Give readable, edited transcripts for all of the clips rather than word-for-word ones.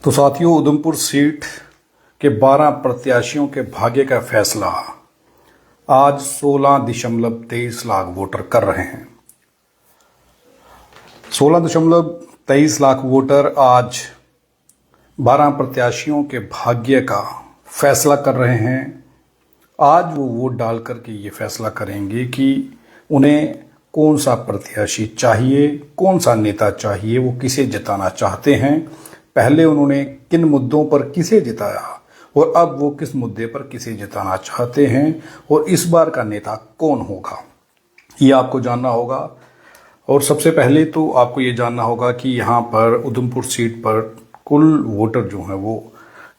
तो साथियों, उधमपुर सीट के 12 प्रत्याशियों के भाग्य का फैसला आज 16.23 लाख वोटर कर रहे हैं। 16.23 लाख वोटर आज 12 प्रत्याशियों के भाग्य का फैसला कर रहे हैं। आज वो वोट डाल करके ये फैसला करेंगे कि उन्हें कौन सा प्रत्याशी चाहिए, कौन सा नेता चाहिए, वो किसे जिताना चाहते हैं। पहले उन्होंने किन मुद्दों पर किसे जिताया और अब वो किस मुद्दे पर किसे जिताना चाहते हैं और इस बार का नेता कौन होगा, ये आपको जानना होगा। और सबसे पहले तो आपको ये जानना होगा कि यहाँ पर उधमपुर सीट पर कुल वोटर जो हैं वो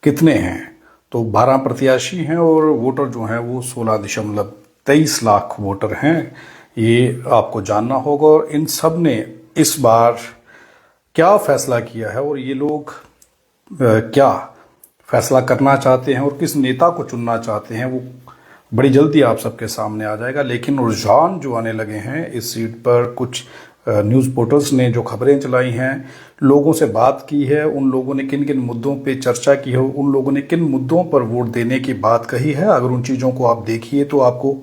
कितने हैं। तो 12 प्रत्याशी हैं और वोटर जो हैं वो 16.23 लाख वोटर हैं, ये आपको जानना होगा। और इन सब ने इस बार क्या फैसला किया है और ये लोग क्या फैसला करना चाहते हैं और किस नेता को चुनना चाहते हैं, वो बड़ी जल्दी आप सबके सामने आ जाएगा। लेकिन रुझान जो आने लगे हैं इस सीट पर, कुछ न्यूज़ पोर्टल्स ने जो खबरें चलाई हैं, लोगों से बात की है, उन लोगों ने किन किन मुद्दों पे चर्चा की है, उन लोगों ने किन मुद्दों पर वोट देने की बात कही है, अगर उन चीज़ों को आप देखिए तो आपको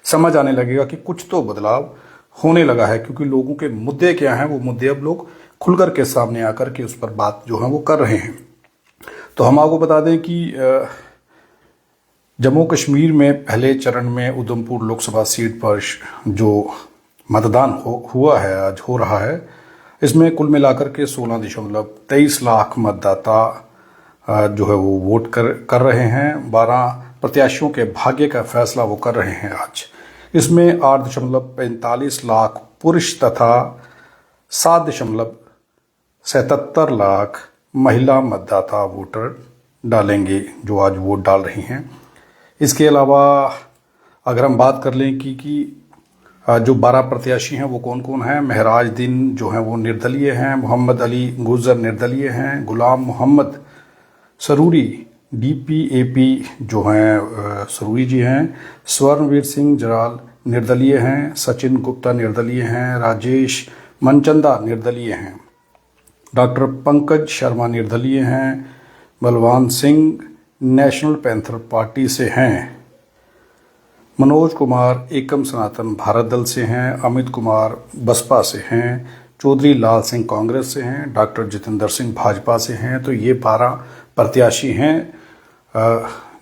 समझ आने लगेगा कि कुछ तो बदलाव होने लगा है। क्योंकि लोगों के मुद्दे क्या हैं, वो मुद्दे अब लोग खुलकर के सामने आकर के उस पर बात जो है वो कर रहे हैं। तो हम आपको बता दें कि जम्मू कश्मीर में पहले चरण में उधमपुर लोकसभा सीट पर जो मतदान हुआ है, आज हो रहा है, इसमें कुल मिलाकर के 16.23 लाख मतदाता जो है वो वोट कर रहे हैं। 12 प्रत्याशियों के भाग्य का फैसला वो कर रहे हैं आज। इसमें 8.45 लाख पुरुष तथा 7.77 लाख महिला मतदाता वोटर डालेंगे जो आज वोट डाल रही हैं। इसके अलावा अगर हम बात कर लें कि जो 12 प्रत्याशी हैं वो कौन कौन हैं। महराज दिन जो हैं वो निर्दलीय हैं, मोहम्मद अली गुजर निर्दलीय हैं, गुलाम मोहम्मद सरूरी DPAP जो हैं सरूरी जी हैं, स्वर्णवीर सिंह जराल निर्दलीय हैं, सचिन गुप्ता निर्दलीय हैं, राजेश मनचंदा निर्दलीय हैं, डॉक्टर पंकज शर्मा निर्दलीय हैं, Balwan Singh national panther party से हैं, मनोज कुमार एकम सनातन भारत दल से हैं, अमित कुमार बसपा से हैं, चौधरी लाल सिंह कांग्रेस से हैं, डॉक्टर जितेंद्र सिंह भाजपा से हैं। तो ये 12 प्रत्याशी हैं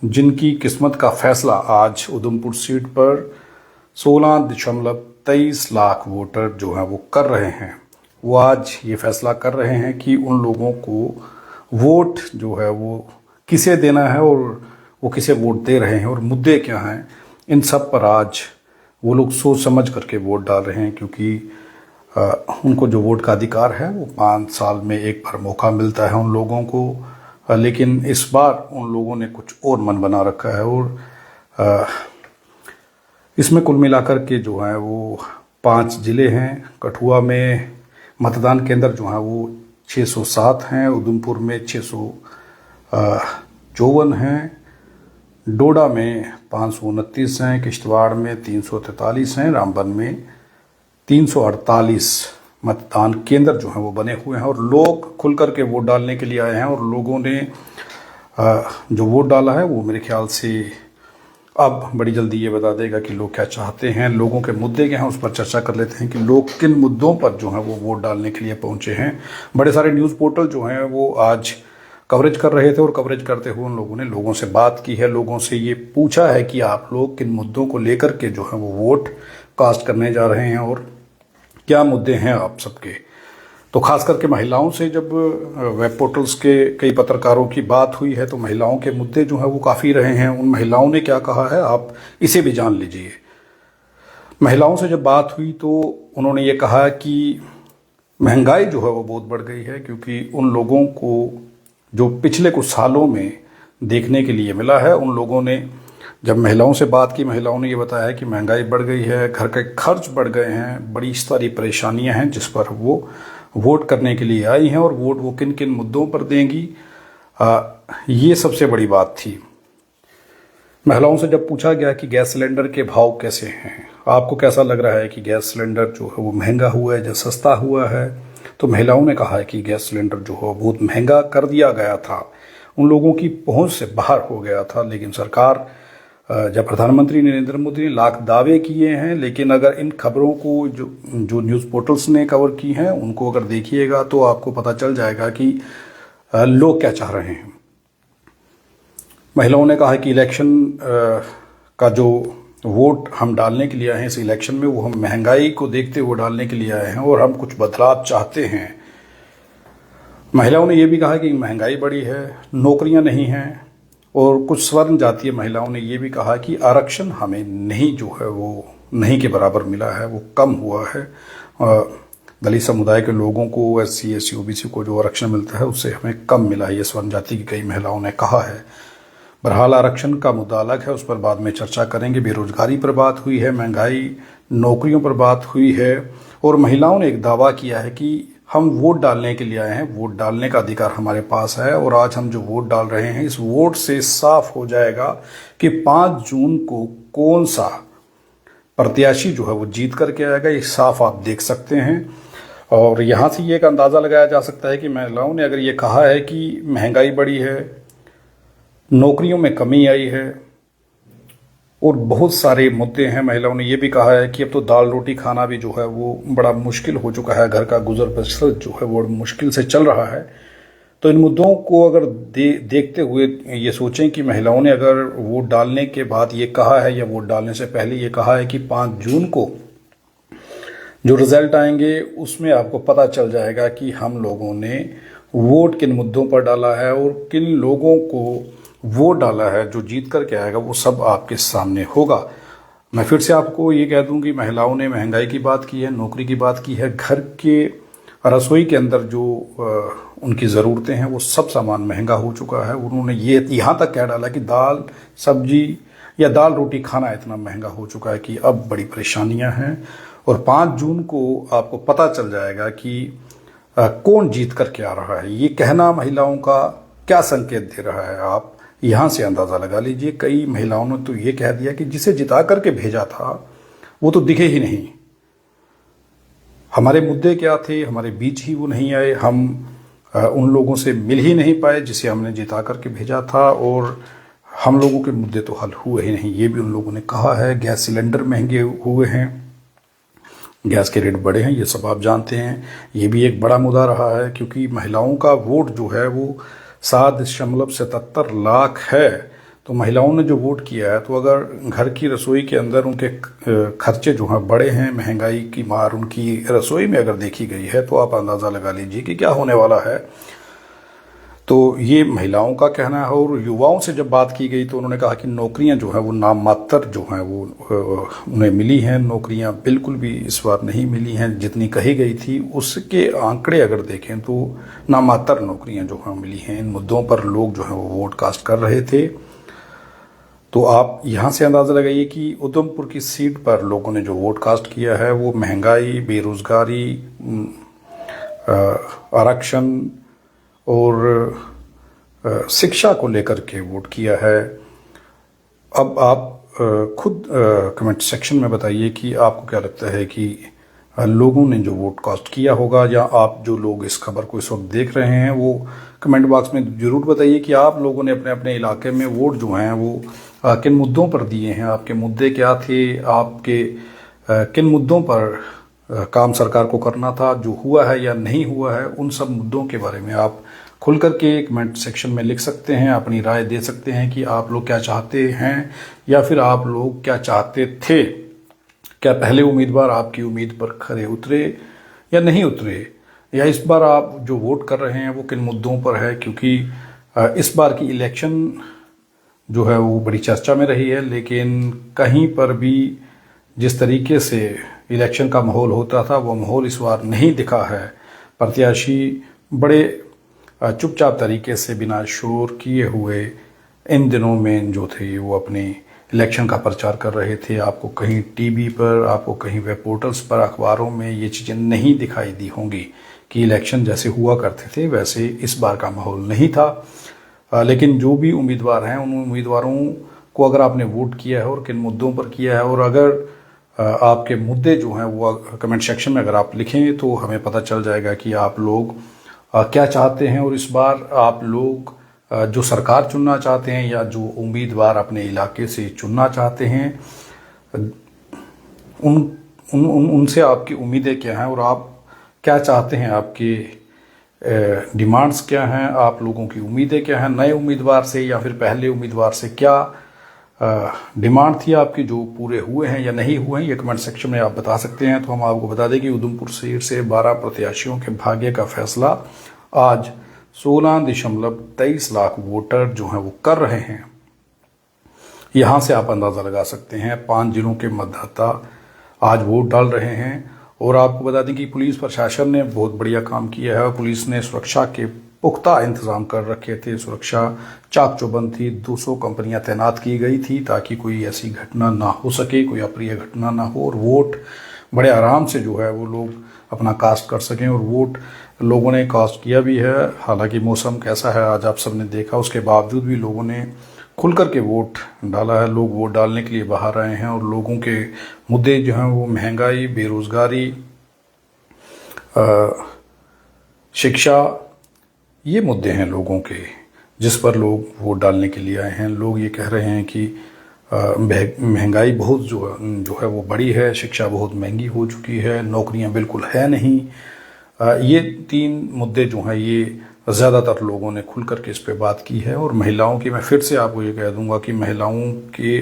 जिनकी किस्मत का फैसला आज उधमपुर सीट पर 16.23 लाख वोटर जो हैं वो कर रहे हैं। वो आज ये फैसला कर रहे हैं कि उन लोगों को वोट जो है वो किसे देना है और वो किसे वोट दे रहे हैं और मुद्दे क्या हैं, इन सब पर आज वो लोग सोच समझ करके वोट डाल रहे हैं। क्योंकि उनको जो वोट का अधिकार है वो 5 साल में एक बार मौका मिलता है उन लोगों को। लेकिन इस बार उन लोगों ने कुछ और मन बना रखा है और इसमें कुल मिलाकर के जो है वो 5 जिले हैं। कठुआ में मतदान केंद्र जो है वो 607 हैं, उधमपुर में 654 हैं, डोडा में 529 हैं, किश्तवाड़ में 343 हैं, रामबन में 348 मतदान केंद्र जो हैं वो बने हुए हैं। और लोग खुल करके वोट डालने के लिए आए हैं और लोगों ने जो वोट डाला है वो मेरे ख्याल से अब बड़ी जल्दी ये बता देगा कि लोग क्या चाहते हैं, लोगों के मुद्दे क्या हैं। उस पर चर्चा कर लेते हैं कि लोग किन मुद्दों पर जो हैं वो वोट डालने के लिए पहुंचे हैं। बड़े सारे न्यूज़ पोर्टल जो हैं वो आज कवरेज कर रहे थे और कवरेज करते हुए उन लोगों ने लोगों से बात की है, लोगों से ये पूछा है कि आप लोग किन मुद्दों को लेकर के जो है वो वोट कास्ट करने जा रहे हैं और क्या मुद्दे हैं आप सबके। तो खास करके महिलाओं से जब वेब पोर्टल्स के कई पत्रकारों की बात हुई है तो महिलाओं के मुद्दे जो हैं वो काफ़ी रहे हैं। उन महिलाओं ने क्या कहा है आप इसे भी जान लीजिए। महिलाओं से जब बात हुई तो उन्होंने ये कहा कि महंगाई जो है वो बहुत बढ़ गई है, क्योंकि उन लोगों को जो पिछले कुछ सालों में देखने के लिए मिला है, उन लोगों ने जब महिलाओं से बात की, महिलाओं ने ये बताया कि महंगाई बढ़ गई है, घर के खर्च बढ़ गए हैं, बड़ी सारी परेशानियां हैं जिस पर वो वोट करने के लिए आई हैं और वोट वो किन किन मुद्दों पर देंगी, ये सबसे बड़ी बात थी। महिलाओं से जब पूछा गया कि गैस सिलेंडर के भाव कैसे हैं, आपको कैसा लग रहा है कि गैस सिलेंडर जो है वो महंगा हुआ है या सस्ता हुआ है, तो महिलाओं ने कहा है कि गैस सिलेंडर जो है बहुत महंगा कर दिया गया था, उन लोगों की पहुंच से बाहर हो गया था। लेकिन सरकार, जब प्रधानमंत्री नरेंद्र मोदी ने लाख दावे किए हैं, लेकिन अगर इन खबरों को जो न्यूज़ पोर्टल्स ने कवर की हैं उनको अगर देखिएगा तो आपको पता चल जाएगा कि लोग क्या चाह रहे हैं। महिलाओं ने कहा कि इलेक्शन का जो वोट हम डालने के लिए आए हैं इस इलेक्शन में, वो हम महंगाई को देखते हुए डालने के लिए आए हैं और हम कुछ बदलाव चाहते हैं। महिलाओं ने यह भी कहा कि महंगाई बढ़ी है, नौकरियां नहीं हैं, और कुछ स्वर्ण जातीय महिलाओं ने यह भी कहा कि आरक्षण हमें नहीं जो है वो नहीं के बराबर मिला है, वो कम हुआ है। दलित समुदाय के लोगों को, SC SC OBC को जो आरक्षण मिलता है उससे हमें कम मिला है, ये स्वर्ण जाति की कई महिलाओं ने कहा है। बहरहाल आरक्षण का मुद्दा अलग है, उस पर बाद में चर्चा करेंगे। बेरोजगारी पर बात हुई है, महंगाई, नौकरियों पर बात हुई है, और महिलाओं ने एक दावा किया है कि हम वोट डालने के लिए आए हैं, वोट डालने का अधिकार हमारे पास है, और आज हम जो वोट डाल रहे हैं इस वोट से साफ हो जाएगा कि 5 जून को कौन सा प्रत्याशी जो है वो जीत करके आएगा। ये साफ आप देख सकते हैं, और यहाँ से ये एक अंदाज़ा लगाया जा सकता है कि महिलाओं ने अगर ये कहा है कि महंगाई बढ़ी है, नौकरियों में कमी आई है और बहुत सारे मुद्दे हैं। महिलाओं ने ये भी कहा है कि अब तो दाल रोटी खाना भी जो है वो बड़ा मुश्किल हो चुका है, घर का गुजर बसर जो है वो मुश्किल से चल रहा है। तो इन मुद्दों को अगर देखते हुए ये सोचें कि महिलाओं ने अगर वोट डालने के बाद ये कहा है या वोट डालने से पहले ये कहा है कि 5 जून को जो रिजल्ट आएंगे उसमें आपको पता चल जाएगा कि हम लोगों ने वोट किन मुद्दों पर डाला है और किन लोगों को वोट डाला है। जो जीत करके आएगा वो सब आपके सामने होगा। मैं फिर से आपको ये कह दूं कि महिलाओं ने महंगाई की बात की है, नौकरी की बात की है, घर के रसोई के अंदर जो उनकी ज़रूरतें हैं वो सब सामान महंगा हो चुका है। उन्होंने ये यहाँ तक कह डाला कि दाल सब्जी या दाल रोटी खाना इतना महंगा हो चुका है कि अब बड़ी परेशानियां हैं। और 5 जून को आपको पता चल जाएगा कि कौन जीत करके आ रहा है। ये कहना महिलाओं का क्या संकेत दे रहा है, आप यहाँ से अंदाज़ा लगा लीजिए। कई महिलाओं ने तो ये कह दिया कि जिसे जिता करके भेजा था वो तो दिखे ही नहीं, हमारे मुद्दे क्या थे, हमारे बीच ही वो नहीं आए, हम उन लोगों से मिल ही नहीं पाए जिसे हमने जिता करके भेजा था, और हम लोगों के मुद्दे तो हल हुए ही नहीं, ये भी उन लोगों ने कहा है। गैस सिलेंडर महंगे हुए हैं, गैस के रेट बढ़े हैं, ये सब आप जानते हैं। ये भी एक बड़ा मुद्दा रहा है क्योंकि महिलाओं का वोट जो है वो 7.77 लाख है। तो महिलाओं ने जो वोट किया है, तो अगर घर की रसोई के अंदर उनके खर्चे जो हैं बड़े हैं, महंगाई की मार उनकी रसोई में अगर देखी गई है, तो आप अंदाज़ा लगा लीजिए कि क्या होने वाला है। तो ये महिलाओं का कहना है। और युवाओं से जब बात की गई तो उन्होंने कहा कि नौकरियां जो हैं वो नाम मात्र जो हैं वो उन्हें मिली हैं, नौकरियां बिल्कुल भी इस बार नहीं मिली हैं जितनी कही गई थी। उसके आंकड़े अगर देखें तो नाम मात्र नौकरियां जो हैं मिली हैं। इन मुद्दों पर लोग जो हैं वो वोट कास्ट कर रहे थे। तो आप यहाँ से अंदाज़ा लगाइए कि उधमपुर की सीट पर लोगों ने जो वोट कास्ट किया है वो महंगाई, बेरोजगारी, आरक्षण और शिक्षा को लेकर के वोट किया है। अब आप खुद कमेंट सेक्शन में बताइए कि आपको क्या लगता है कि लोगों ने जो वोट कास्ट किया होगा, या आप जो लोग इस खबर को इस वक्त देख रहे हैं वो कमेंट बॉक्स में ज़रूर बताइए कि आप लोगों ने अपने अपने इलाके में वोट जो हैं वो किन मुद्दों पर दिए हैं, आपके मुद्दे क्या थे, आपके किन मुद्दों पर काम सरकार को करना था, जो हुआ है या नहीं हुआ है, उन सब मुद्दों के बारे में आप खुल करके कमेंट सेक्शन में लिख सकते हैं, अपनी राय दे सकते हैं कि आप लोग क्या चाहते हैं या फिर आप लोग क्या चाहते थे। क्या पहले उम्मीदवार आपकी उम्मीद पर खरे उतरे या नहीं उतरे, या इस बार आप जो वोट कर रहे हैं वो किन मुद्दों पर है। क्योंकि इस बार की इलेक्शन जो है वो बड़ी चर्चा में रही है, लेकिन कहीं पर भी जिस तरीके से इलेक्शन का माहौल होता था वो माहौल इस बार नहीं दिखा है। प्रत्याशी बड़े चुपचाप तरीके से बिना शोर किए हुए इन दिनों में जो थे वो अपने इलेक्शन का प्रचार कर रहे थे। आपको कहीं टीवी पर, आपको कहीं वेब पोर्टल्स पर, अखबारों में ये चीज़ें नहीं दिखाई दी होंगी कि इलेक्शन जैसे हुआ करते थे वैसे इस बार का माहौल नहीं था। लेकिन जो भी उम्मीदवार हैं उन उम्मीदवारों को अगर आपने वोट किया है और किन मुद्दों पर किया है, और अगर आपके मुद्दे जो हैं वो कमेंट सेक्शन में अगर आप लिखें तो हमें पता चल जाएगा कि आप लोग क्या चाहते हैं। और इस बार आप लोग जो सरकार चुनना चाहते हैं या जो उम्मीदवार अपने इलाके से चुनना चाहते हैं, उनसे आपकी उम्मीदें क्या हैं और आप क्या चाहते हैं, आपकी डिमांड्स क्या हैं, आप लोगों की उम्मीदें क्या हैं नए उम्मीदवार से या फिर पहले उम्मीदवार से, क्या डिमांड थी आपकी जो पूरे हुए हैं या नहीं हुए हैं, ये कमेंट सेक्शन में आप बता सकते हैं। तो हम आपको बता दें कि उधमपुर सीट से 12 प्रत्याशियों के भाग्य का फैसला आज 16.23 लाख वोटर जो हैं वो कर रहे हैं। यहाँ से आप अंदाज़ा लगा सकते हैं 5 जिलों के मतदाता आज वोट डाल रहे हैं। और आपको बता दें कि पुलिस प्रशासन ने बहुत बढ़िया काम किया है। पुलिस ने सुरक्षा के पुख्ता इंतजाम कर रखे थे, सुरक्षा चाक चौबंद थी, 200 कंपनियां तैनात की गई थी ताकि कोई ऐसी घटना ना हो सके, कोई अप्रिय घटना ना हो, और वोट बड़े आराम से जो है वो लोग अपना कास्ट कर सकें। और वोट लोगों ने कास्ट किया भी है। हालांकि मौसम कैसा है आज आप सबने देखा, उसके बावजूद भी लोगों ने खुल कर के वोट डाला है। लोग वोट डालने के लिए बाहर आए हैं और लोगों के मुद्दे जो हैं वो महंगाई, बेरोजगारी, शिक्षा, ये मुद्दे हैं लोगों के जिस पर लोग वोट डालने के लिए आए हैं। लोग ये कह रहे हैं कि महंगाई बहुत जो है वो बड़ी है, शिक्षा बहुत महंगी हो चुकी है, नौकरियां बिल्कुल है नहीं। ये 3 मुद्दे जो हैं ये ज़्यादातर लोगों ने खुल करके इस पे बात की है। और महिलाओं की मैं फिर से आपको ये कह दूंगा कि महिलाओं के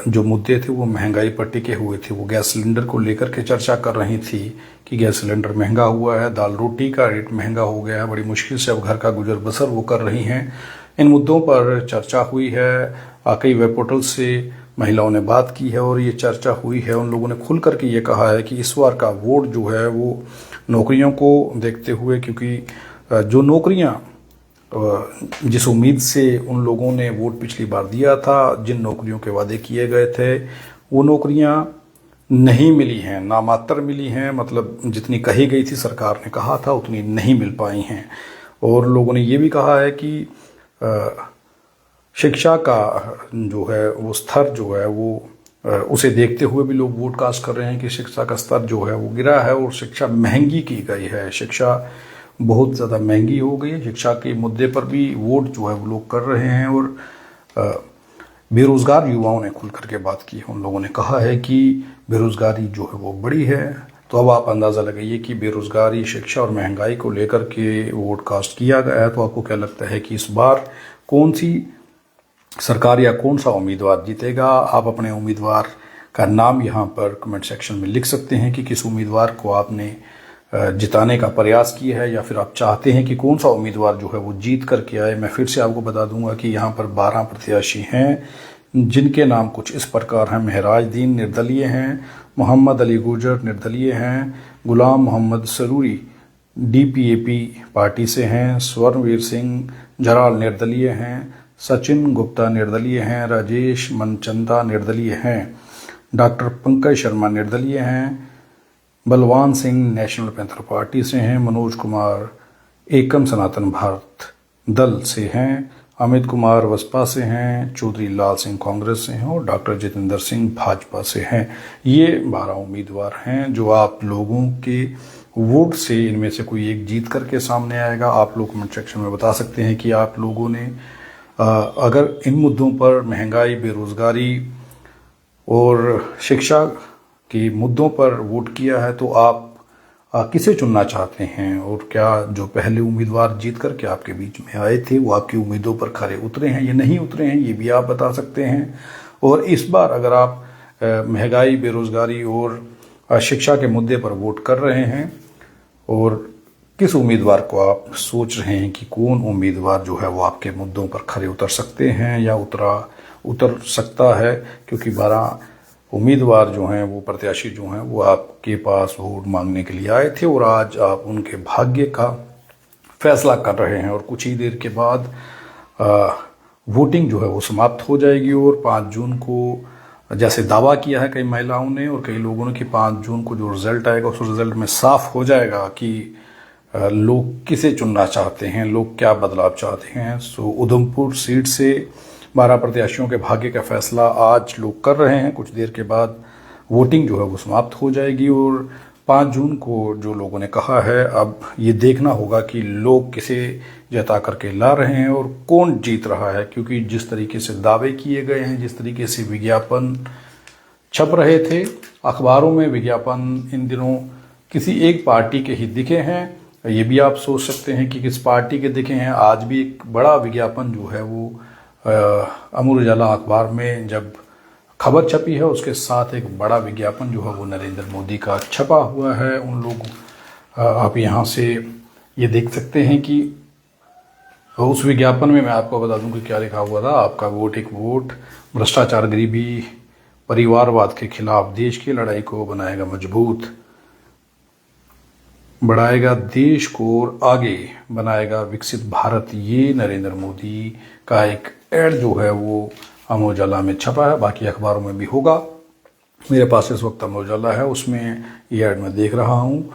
जो मुद्दे थे वो महंगाई पर टिके हुए थे। वो गैस सिलेंडर को लेकर के चर्चा कर रही थी कि गैस सिलेंडर महंगा हुआ है, दाल रोटी का रेट महंगा हो गया है, बड़ी मुश्किल से अब घर का गुजर बसर वो कर रही हैं। इन मुद्दों पर चर्चा हुई है, कई वेब पोर्टल से महिलाओं ने बात की है और ये चर्चा हुई है। उन लोगों ने खुल करके ये कहा है कि इस बार का वोट जो है वो नौकरियों को देखते हुए, क्योंकि जो नौकरियां जिस उम्मीद से उन लोगों ने वोट पिछली बार दिया था, जिन नौकरियों के वादे किए गए थे, वो नौकरियां नहीं मिली हैं, नामात्र मिली हैं। मतलब जितनी कही गई थी, सरकार ने कहा था, उतनी नहीं मिल पाई हैं। और लोगों ने ये भी कहा है कि शिक्षा का जो है वो स्तर जो है वो उसे देखते हुए भी लोग वोट कास्ट कर रहे हैं कि शिक्षा का स्तर जो है वो गिरा है और शिक्षा महंगी की गई है, शिक्षा बहुत ज़्यादा महंगी हो गई है। शिक्षा के मुद्दे पर भी वोट जो है वो लोग कर रहे हैं। और बेरोज़गार युवाओं ने खुल करके बात की है। उन लोगों ने कहा है कि बेरोज़गारी जो है वो बड़ी है। तो अब आप अंदाज़ा लगाइए कि बेरोज़गारी, शिक्षा और महंगाई को लेकर के वोट कास्ट किया गया है। तो आपको क्या लगता है कि इस बार कौन सी सरकार या कौन सा उम्मीदवार जीतेगा? आप अपने उम्मीदवार का नाम यहाँ पर कमेंट सेक्शन में लिख सकते हैं कि किस उम्मीदवार को आपने जिताने का प्रयास किया है या फिर आप चाहते हैं कि कौन सा उम्मीदवार जो है वो जीत करके आए। मैं फिर से आपको बता दूंगा कि यहाँ पर 12 प्रत्याशी हैं जिनके नाम कुछ इस प्रकार हैं। महराज दीन निर्दलीय हैं, मोहम्मद अली गुजर निर्दलीय हैं, गुलाम मोहम्मद सरूरी DPAP पार्टी से हैं, स्वर्णवीर सिंह जराल निर्दलीय हैं, सचिन गुप्ता निर्दलीय हैं, राजेश मनचंदा निर्दलीय हैं, डॉक्टर पंकज शर्मा निर्दलीय हैं, Balwan Singh national panther party से हैं, मनोज कुमार एकम सनातन भारत दल से हैं, अमित कुमार बसपा से हैं, चौधरी लाल सिंह कांग्रेस से हैं और डॉक्टर जितेंद्र सिंह भाजपा से हैं। ये 12 उम्मीदवार हैं जो आप लोगों के वोट से इनमें से कोई एक जीत करके सामने आएगा। आप लोग कमेंट सेक्शन में बता सकते हैं कि आप लोगों ने अगर इन मुद्दों पर, महंगाई, बेरोजगारी और शिक्षा के मुद्दों पर वोट किया है, तो आप किसे चुनना चाहते हैं? और क्या जो पहले उम्मीदवार जीत करके आपके बीच में आए थे वो आपकी उम्मीदों पर खरे उतरे हैं या नहीं उतरे हैं, ये भी आप बता सकते हैं। और इस बार अगर आप महंगाई, बेरोजगारी और शिक्षा के मुद्दे पर वोट कर रहे हैं और किस उम्मीदवार को आप सोच रहे हैं कि कौन उम्मीदवार जो है वो आपके मुद्दों पर खरे उतर सकते हैं या उतर सकता है, क्योंकि 12 उम्मीदवार जो हैं वो प्रत्याशी जो हैं वो आपके पास वोट मांगने के लिए आए थे और आज आप उनके भाग्य का फैसला कर रहे हैं। और कुछ ही देर के बाद वोटिंग जो है वो समाप्त हो जाएगी और 5 जून को, जैसे दावा किया है कई महिलाओं ने और कई लोगों ने, कि 5 जून को जो रिजल्ट आएगा उस रिजल्ट में साफ हो जाएगा कि लोग किसे चुनना चाहते हैं, लोग क्या बदलाव चाहते हैं। सो उधमपुर सीट से 12 प्रत्याशियों के भाग्य का फैसला आज लोग कर रहे हैं। कुछ देर के बाद वोटिंग जो है वो समाप्त हो जाएगी और 5 जून को जो लोगों ने कहा है, अब ये देखना होगा कि लोग किसे जता करके ला रहे हैं और कौन जीत रहा है। क्योंकि जिस तरीके से दावे किए गए हैं, जिस तरीके से विज्ञापन छप रहे थे अखबारों में, विज्ञापन इन दिनों किसी एक पार्टी के ही दिखे हैं। ये भी आप सोच सकते हैं कि किस पार्टी के दिखे हैं। आज भी एक बड़ा विज्ञापन जो है वो अमर उजाला अखबार में जब खबर छपी है, उसके साथ एक बड़ा विज्ञापन जो है वो नरेंद्र मोदी का छपा हुआ है। उन लोग आप यहाँ से ये देख सकते हैं कि उस विज्ञापन में मैं आपको बता दूं कि क्या लिखा हुआ था। आपका वोट एक वोट, भ्रष्टाचार, गरीबी, परिवारवाद के खिलाफ देश की लड़ाई को बनाएगा मजबूत, बढ़ाएगा देश को और आगे बनाएगा विकसित भारत। ये नरेंद्र मोदी का एक एड जो है वो अमर उजाला में छपा है। बाकी अखबारों में भी होगा। मेरे पास इस वक्त अमर उजाला है, उसमें ये ऐड मैं देख रहा हूँ।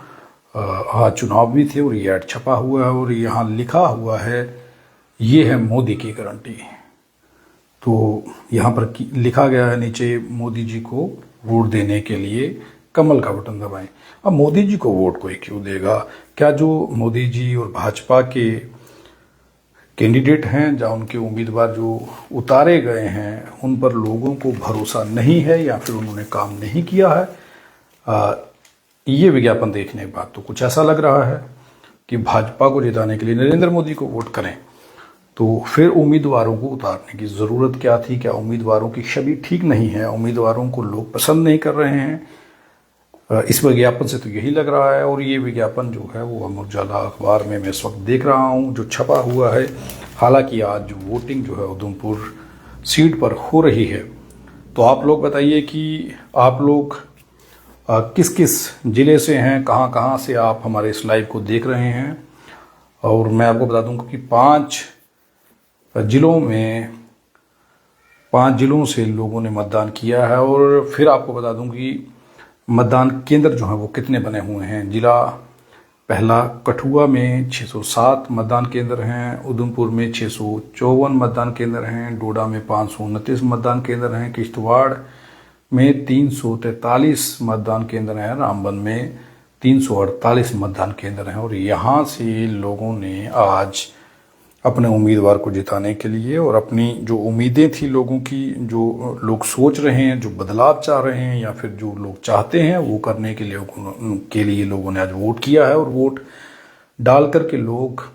आज चुनाव भी थे और ये ऐड छपा हुआ है और यहाँ लिखा हुआ है, ये है मोदी की गारंटी। तो यहाँ पर लिखा गया है नीचे, मोदी जी को वोट देने के लिए कमल का बटन दबाएं। अब मोदी जी को वोट कोई क्यों देगा? क्या जो मोदी जी और भाजपा के कैंडिडेट हैं, या उनके उम्मीदवार जो उतारे गए हैं, उन पर लोगों को भरोसा नहीं है या फिर उन्होंने काम नहीं किया है? ये विज्ञापन देखने के बाद तो कुछ ऐसा लग रहा है कि भाजपा को जिताने के लिए नरेंद्र मोदी को वोट करें, तो फिर उम्मीदवारों को उतारने की ज़रूरत क्या थी? क्या उम्मीदवारों की छवि ठीक नहीं है? उम्मीदवारों को लोग पसंद नहीं कर रहे हैं? इस विज्ञापन से तो यही लग रहा है। और ये विज्ञापन जो है वो अमर उजाला अखबार में मैं इस वक्त देख रहा हूँ जो छपा हुआ है। हालांकि आज वोटिंग जो है उधमपुर सीट पर हो रही है। तो आप लोग बताइए कि आप लोग किस किस ज़िले से हैं, कहाँ कहाँ से आप हमारे इस लाइव को देख रहे हैं। और मैं आपको बता दूँ कि 5 जिलों से लोगों ने मतदान किया है। और फिर आपको बता दूं कि मतदान केंद्र जो हैं वो कितने बने हुए हैं। जिला पहला कठुआ में 607 मतदान केंद्र हैं, उधमपुर में 654 मतदान केंद्र हैं, डोडा में 529 मतदान केंद्र हैं, किश्तवाड़ में 343 मतदान केंद्र हैं, रामबन में 348 मतदान केंद्र हैं। और यहाँ से लोगों ने आज अपने उम्मीदवार को जिताने के लिए और अपनी जो उम्मीदें थी लोगों की, जो लोग सोच रहे हैं, जो बदलाव चाह रहे हैं या फिर जो लोग चाहते हैं वो करने के लिए लोगों ने आज वोट किया है। और वोट डाल करके लोग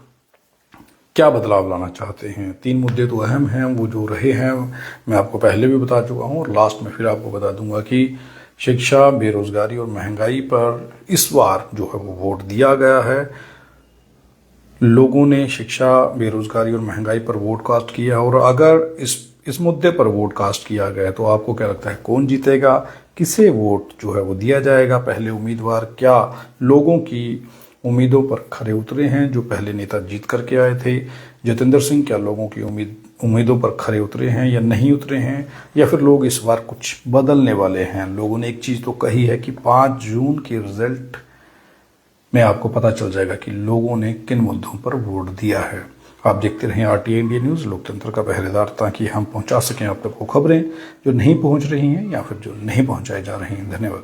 क्या बदलाव लाना चाहते हैं? 3 मुद्दे तो अहम हैं, वो जो रहे हैं मैं आपको पहले भी बता चुका हूँ और लास्ट में फिर आपको बता दूंगा कि शिक्षा, बेरोजगारी और महंगाई पर इस बार जो है वो वोट दिया गया है। लोगों ने शिक्षा, बेरोजगारी और महंगाई पर वोट कास्ट किया। और अगर इस मुद्दे पर वोट कास्ट किया गया तो आपको क्या लगता है कौन जीतेगा? किसे वोट जो है वो दिया जाएगा? पहले उम्मीदवार क्या लोगों की उम्मीदों पर खरे उतरे हैं जो पहले नेता जीत करके आए थे? जितेंद्र सिंह क्या लोगों की उम्मीदों पर खरे उतरे हैं या नहीं उतरे हैं? या फिर लोग इस बार कुछ बदलने वाले हैं? लोगों ने एक चीज़ तो कही है कि 5 जून के रिजल्ट में आपको पता चल जाएगा कि लोगों ने किन मुद्दों पर वोट दिया है। आप देखते रहें RTI इंडिया न्यूज़, लोकतंत्र का पहरेदार, ताकि हम पहुंचा सकें आप तक वो खबरें जो नहीं पहुंच रही हैं या फिर जो नहीं पहुंचाई जा रही हैं। धन्यवाद।